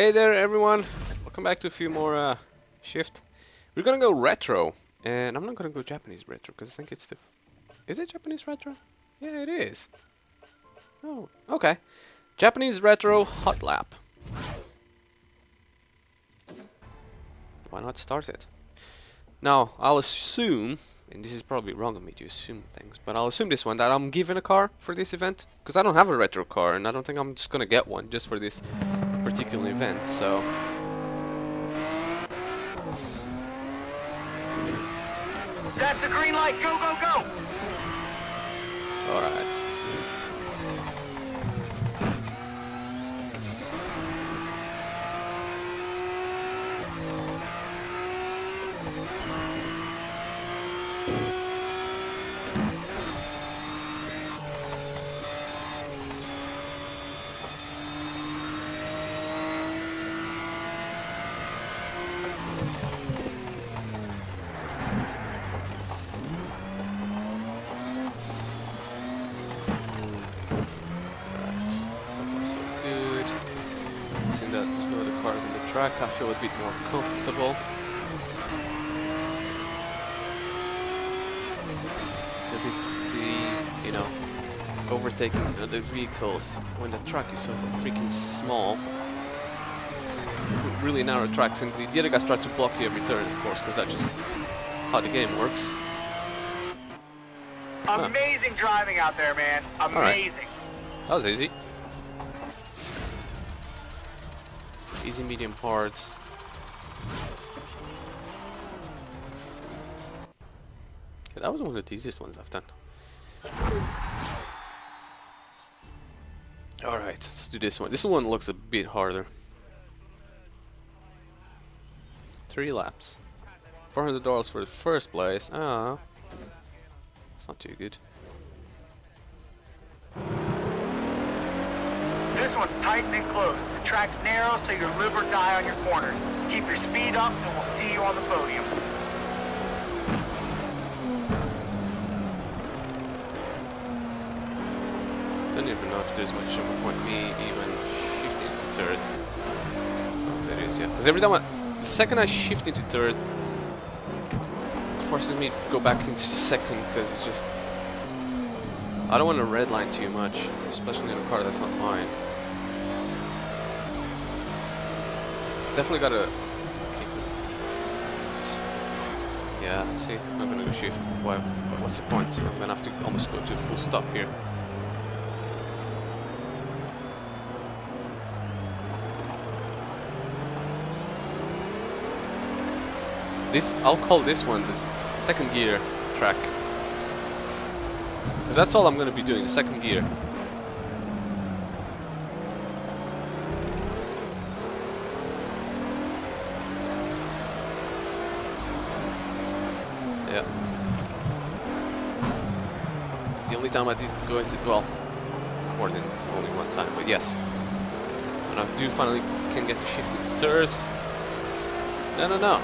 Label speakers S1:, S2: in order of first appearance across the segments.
S1: Hey there everyone, welcome back to a few more shift. We're gonna go retro, and I'm not gonna go Japanese retro because I think it's the... Is it Japanese retro? Yeah, it is. Oh, okay. Japanese retro hot lap. Why not start it? Now, I'll assume, and this is probably wrong of me to assume things, but I'll assume this one, that I'm given a car for this event, because I don't have a retro car, and I don't think I'm just gonna get one just for this particular event, so...
S2: That's the green light, go, go, go!
S1: Alright. Seeing that there's no other cars on the track, I feel a bit more comfortable. Because it's the, you know, overtaking other vehicles when the track is so freaking small. Really narrow tracks, and the other guys try to block you every turn, of course, because that's just how the game works.
S2: Amazing driving out there, man. Amazing.
S1: Right. That was easy. Easy, medium, hard. Okay, that was one of the easiest ones I've done. Alright, let's do this one. This one looks a bit harder. 3 laps. $400 for the first place. Ah, it's not too good.
S2: This one's tight and enclosed. The track's narrow, so you live or die on your corners. Keep your speed up, and we'll see you on the podium.
S1: Don't even know if there's much of a point me even shifting to third. Oh, there is, yeah. Because every time the second I shift into third, it forces me to go back into second, because it's just... I don't want to redline too much, especially in a car that's not mine. Definitely gotta keep it. Yeah, see, I'm not gonna go shift. Why? What's the point? I'm gonna have to almost go to a full stop here. This, I'll call this one the second gear track. Because that's all I'm gonna be doing, second gear. Yeah. The only time I did go into, well, more than only one time, but yes. When I do finally can get to shift into third. No, no, no.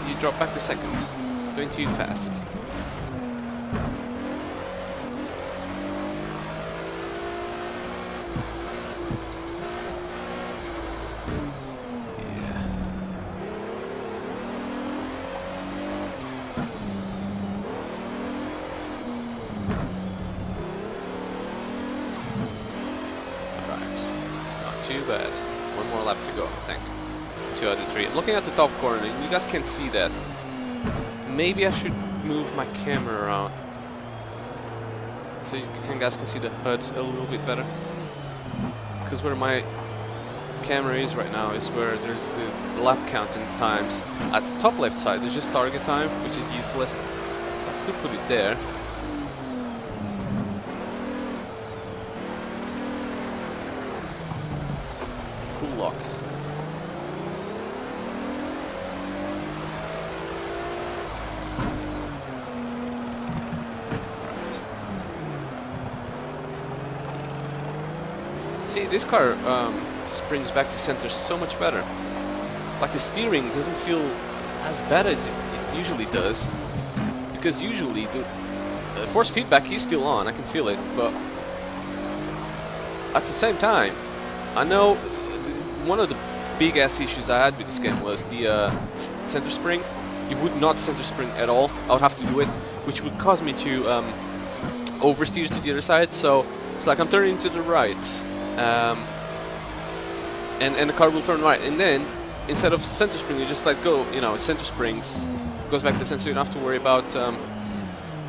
S1: You drop back to second. Going too fast. Too bad. One more lap to go, I think. 2 out of 3. I'm looking at the top corner, and you guys can see that. Maybe I should move my camera around, so you guys can see the HUD a little bit better. Because where my camera is right now is where there's the lap counting times. At the top left side, there's just target time, which is useless. So I could put it there. Full lock. Right. See, this car springs back to center so much better. Like the steering doesn't feel as bad as it usually does, because usually the force feedback is still on. I can feel it, but at the same time, I know one of the big ass issues I had with this game was the center spring. You would not center spring at all. I would have to do it, which would cause me to oversteer to the other side. So it's like I'm turning to the right, and the car will turn right, and then instead of center spring, you just let go. You know, center springs goes back to center, so you don't have to worry about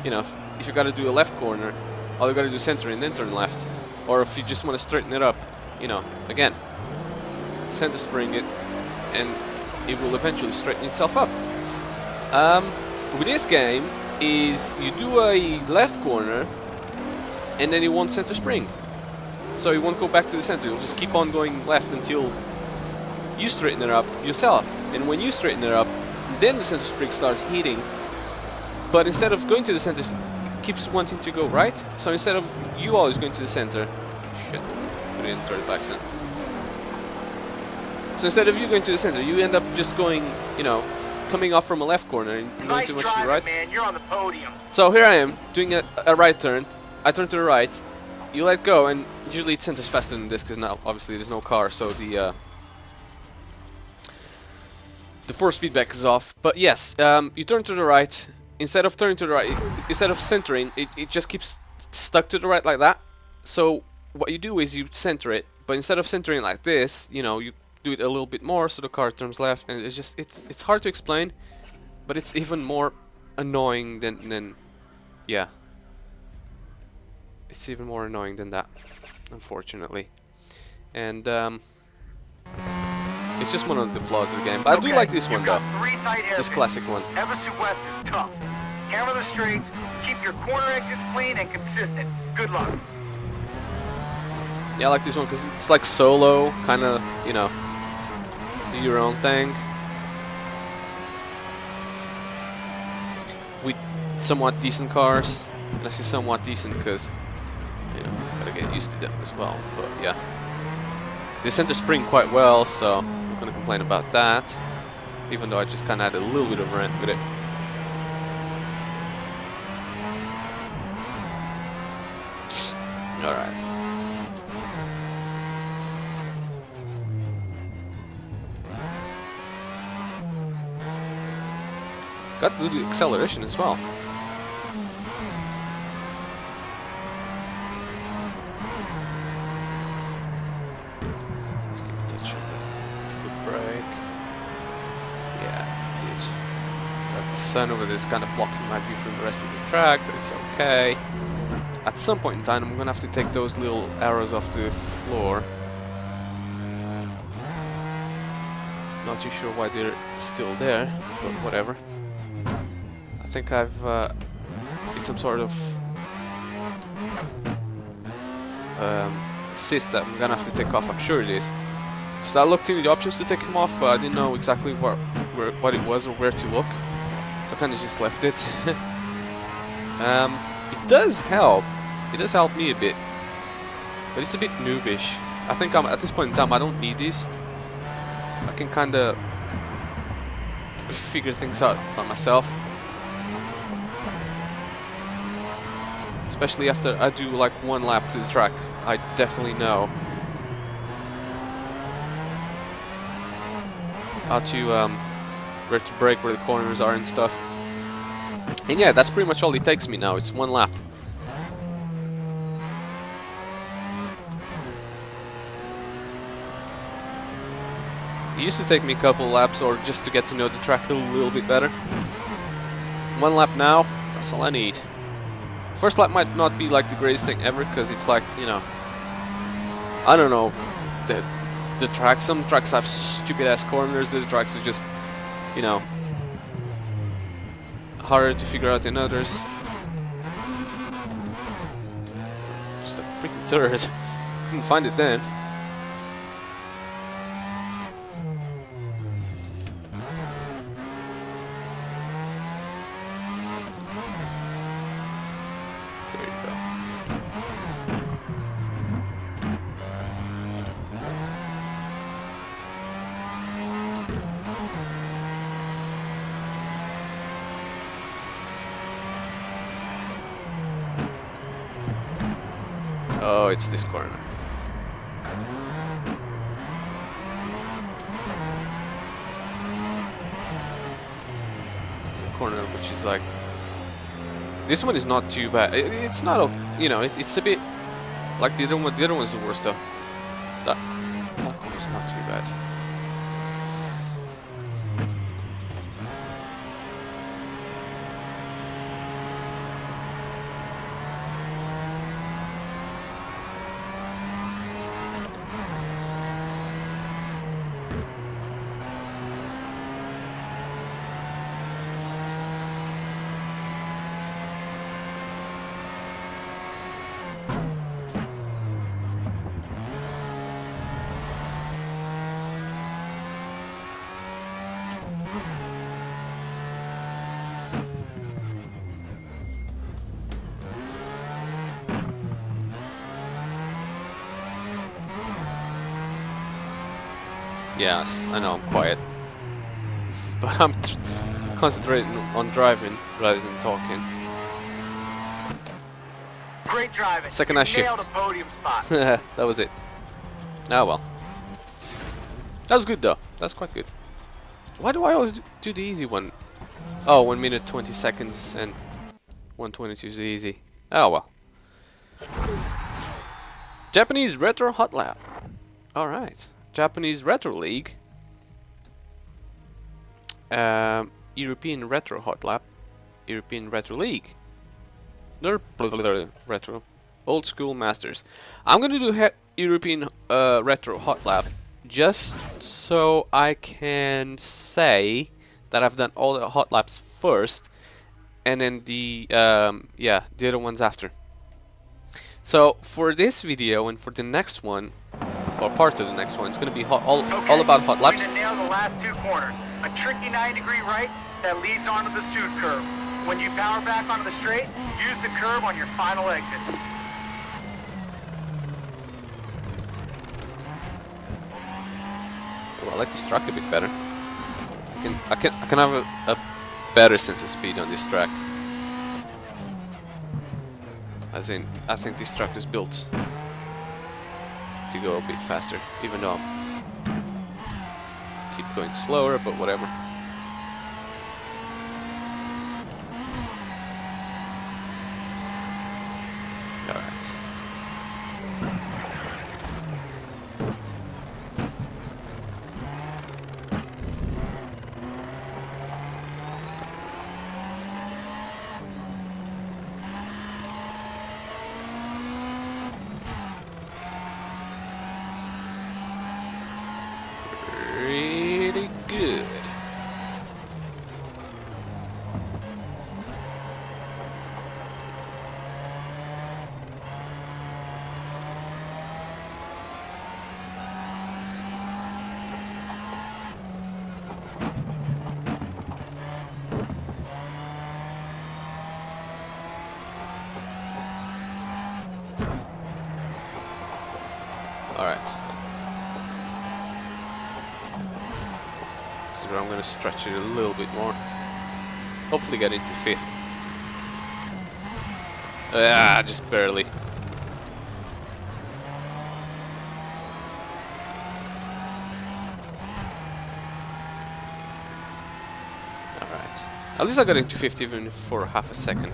S1: you know, if you got to do a left corner, all you got to do is center and then turn left, or if you just want to straighten it up, you know, again, center spring it, and it will eventually straighten itself up. With this game, is you do a left corner, and then it won't center spring, so it won't go back to the center. You'll just keep on going left until you straighten it up yourself, and when you straighten it up, then the center spring starts heating. But instead of going to the center, it keeps wanting to go right. So instead of you always going to the center, shit, put it in third by accident. So instead of you going to the center, you end up just going, you know, coming off from a left corner and going too much to the right.
S2: Man, you're on the podium.
S1: So here I am doing a right turn. I turn to the right. You let go, and usually it centers faster than this because now obviously there's no car, so the force feedback is off. But yes, you turn to the right. Instead of turning to the right, instead of centering, it just keeps stuck to the right like that. So what you do is you center it, but instead of centering like this, you know, you do it a little bit more so the car turns left, and it's just it's hard to explain, but it's even more annoying than yeah. It's even more annoying than that, unfortunately. And it's just one of the flaws of the game. But I do like this one though. This classic one.
S2: Emersive West is tough. Hammer the straights, keep your corner exits clean and consistent. Good luck.
S1: Yeah, I like this one because it's like solo, kind of, you know, do your own thing. With somewhat decent cars. And I say somewhat decent because, you know, gotta get used to them as well. But yeah. They center spring quite well, so I'm not gonna complain about that. Even though I just kinda had a little bit of rant with it. Alright. Got good acceleration as well. Let's give a touch on the foot brake. Yeah, good. That sun over there is kind of blocking my view from the rest of the track, but it's okay. At some point in time, I'm gonna have to take those little arrows off the floor. Not too sure why they're still there, but whatever. I think I've it's some sort of assist that I'm gonna have to take off. I'm sure it is. So I looked into the options to take them off, but I didn't know exactly what it was or where to look, so I kind of just left it. It does help. It does help me a bit, but it's a bit noobish. I think I'm at this point in time. I don't need these. I can kind of figure things out by myself, especially after I do like one lap to the track. I definitely know how to where to brake, where the corners are and stuff. And yeah, that's pretty much all it takes me now. It's one lap. It used to take me a couple laps or just to get to know the track a little bit better. One lap now, that's all I need. First lap might not be like the greatest thing ever because it's like, you know, I don't know, the track, some tracks have stupid ass corners, the tracks are just, you know, harder to figure out than others. Just a freaking turret. Couldn't find it then. There you go. Oh, it's this corner. corner, which is like... This one is not too bad. It's not, you know, it's a bit like the other one. The other one's the worst though. That one is not too bad. Yes, I know I'm quiet, but I'm concentrating on driving rather than talking.
S2: Great driving.
S1: Second
S2: You
S1: I shift.
S2: nailed a podium spot.
S1: That was it. Ah well. That was good though. That's quite good. Why do I always do the easy one? Oh, 1 minute 20 seconds and 1:22 is easy. Oh well. Japanese Retro Hot Lap. Alright. Japanese Retro League. European Retro Hot Lap. European Retro League. Retro. Old School Masters. I'm gonna do European Retro Hot Lap just so I can say that I've done all the hot laps first, and then the the other ones after. So for this video and for the next one, or part of the next one, it's gonna be all about hot laps.
S2: We're gonna nail the last two corners. A tricky 90-degree right that leads onto the suit curve. When you power back onto the straight, use the curve on your final exit.
S1: Well, I like this track a bit better. I can have a better sense of speed on this track. As in, I think this track is built to go a bit faster, even though I keep going slower, but whatever. Alright. Really good. All right. This is where I'm going to stretch it a little bit more. Hopefully get into fifth. Just barely. Alright. At least I got into fifth even for half a second.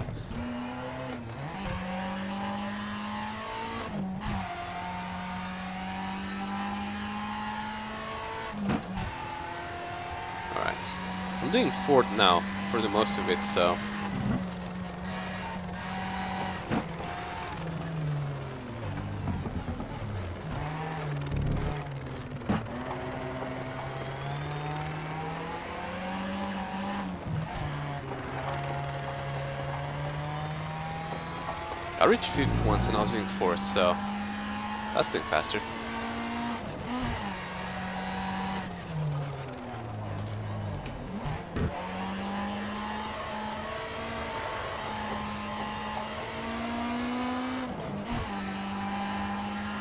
S1: Alright. I'm doing fourth now for the most of it, so... I reached fifth once and I was doing fourth, so that's been faster.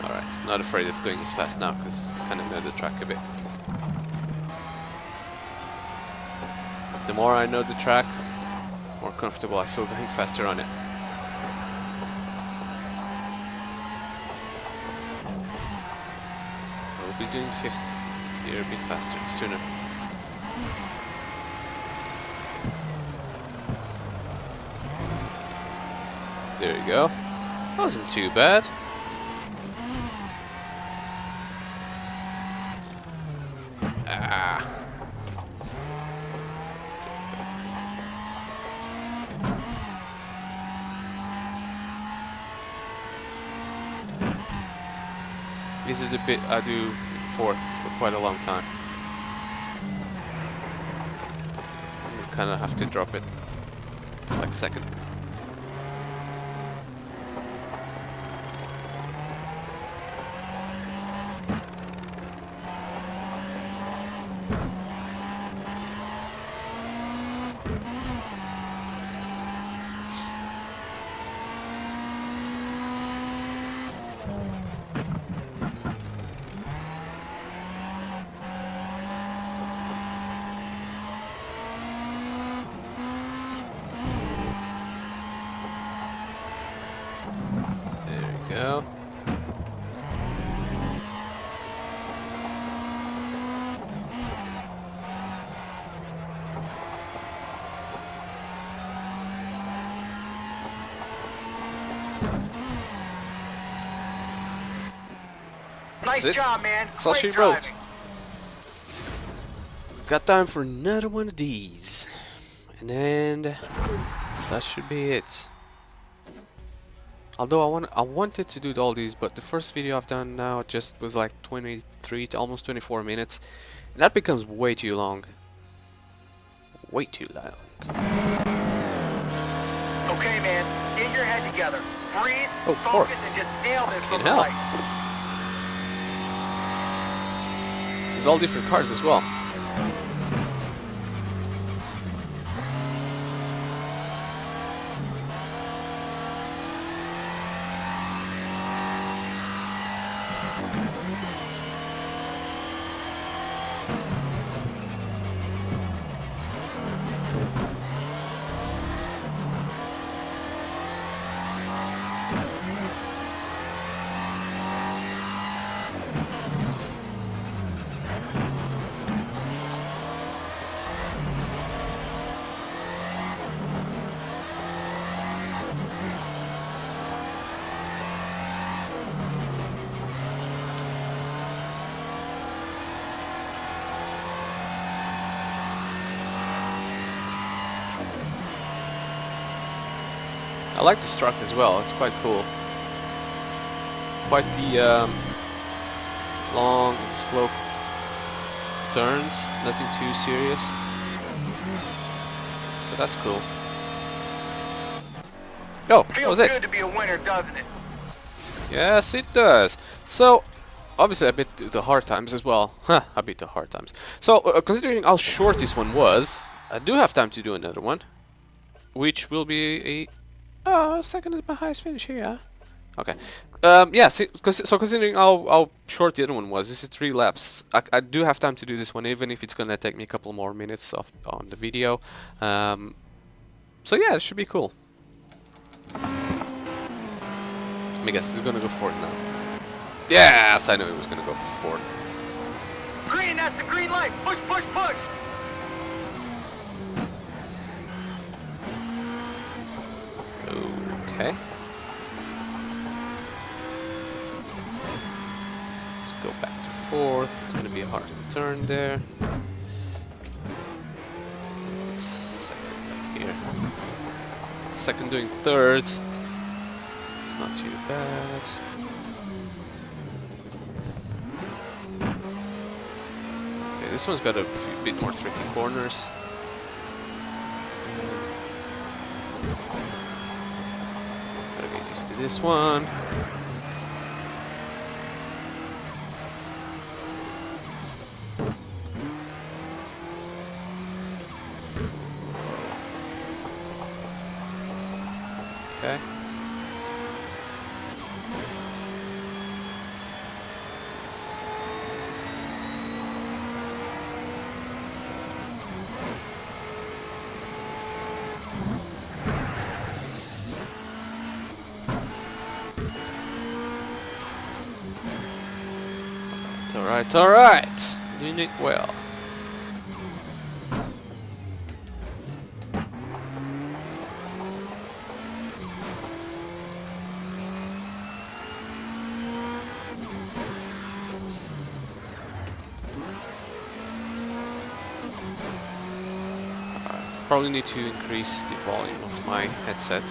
S1: Alright, I'm not afraid of going as fast now because I kind of know the track a bit. The more I know the track, the more comfortable I feel going faster on it. We'll be doing fifth here a bit faster, sooner. There you go. Wasn't too bad. Ah. This is a bit I do fourth for quite a long time. You kind of have to drop it to like second. Go.
S2: Nice job, man.
S1: That's all she
S2: Great
S1: wrote.
S2: driving.
S1: Got time for another one of these. And then that should be it. Although I wanted to do all these, but the first video I've done now just was like 23 to almost 24 minutes. And that becomes way too long. Way too long.
S2: Okay, man. Get your head together. Breathe,
S1: Oh,
S2: focus, and just nail this for the
S1: hell.
S2: lights.
S1: This is all different cars as well. I like this truck as well, it's quite cool. Quite the long and slow turns, nothing too serious. So that's cool. Oh, that
S2: Feels
S1: was it.
S2: good to be a winner, doesn't it?
S1: Yes, it does. So, obviously I beat the hard times as well. Huh, I beat the hard times. So, considering how short this one was, I do have time to do another one. Which will be a... Oh, second is my highest finish here, yeah? Okay. Yeah, so considering how short the other one was, this is 3 laps. I do have time to do this one, even if it's gonna take me a couple more minutes on the video. So yeah, it should be cool. Let me guess, he's gonna go for it now. Yes, I knew he was gonna go for it.
S2: Green, that's the green light. Push, push, push.
S1: Okay. Let's go back to 4th. It's gonna be a hard turn there. Second back here. Second doing 3rd. It's not too bad. Okay, this one's got a bit more tricky corners. Gotta get used to this one. Okay. Alright, alright. Doing it well. probably need to increase the volume of my headset.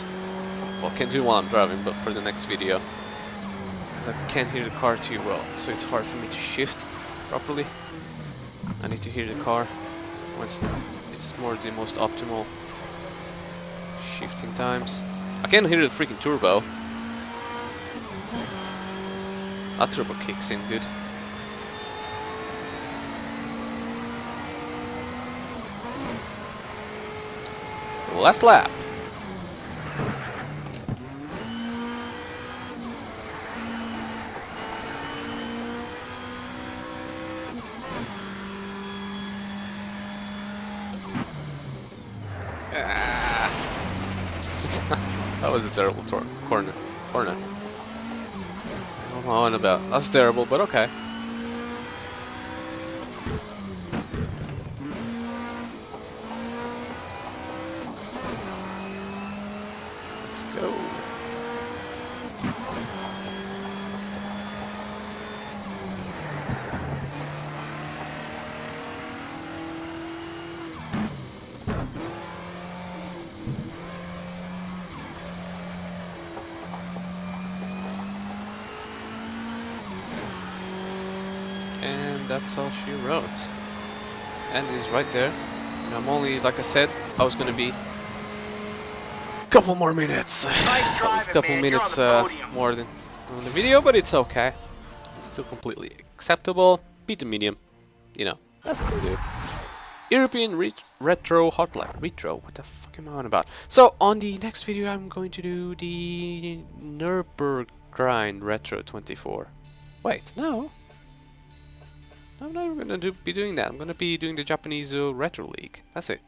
S1: Well, I can do it while I'm driving, but for the next video. Because I can't hear the car too well, so it's hard for me to shift properly. I need to hear the car when it's more the most optimal shifting times. I can hear the freaking turbo. That turbo kicks in good. Last lap. That was a terrible corner. I don't know what about. That's terrible, but okay. Let's go. And that's all she wrote. And is right there. And I'm only, like I said, I was gonna be a couple more minutes.
S2: Nice
S1: That was a couple
S2: driving, man.
S1: minutes
S2: You're on the podium.
S1: more than on the video, but it's okay. It's still completely acceptable. Beat the medium. You know, that's what we do. European Retro Hotline. Retro? What the fuck am I on about? So, on the next video, I'm going to do the Nürburgring Retro 24. Wait, no. I'm not going to be doing that. I'm going to be doing the Japanese Retro League. That's it.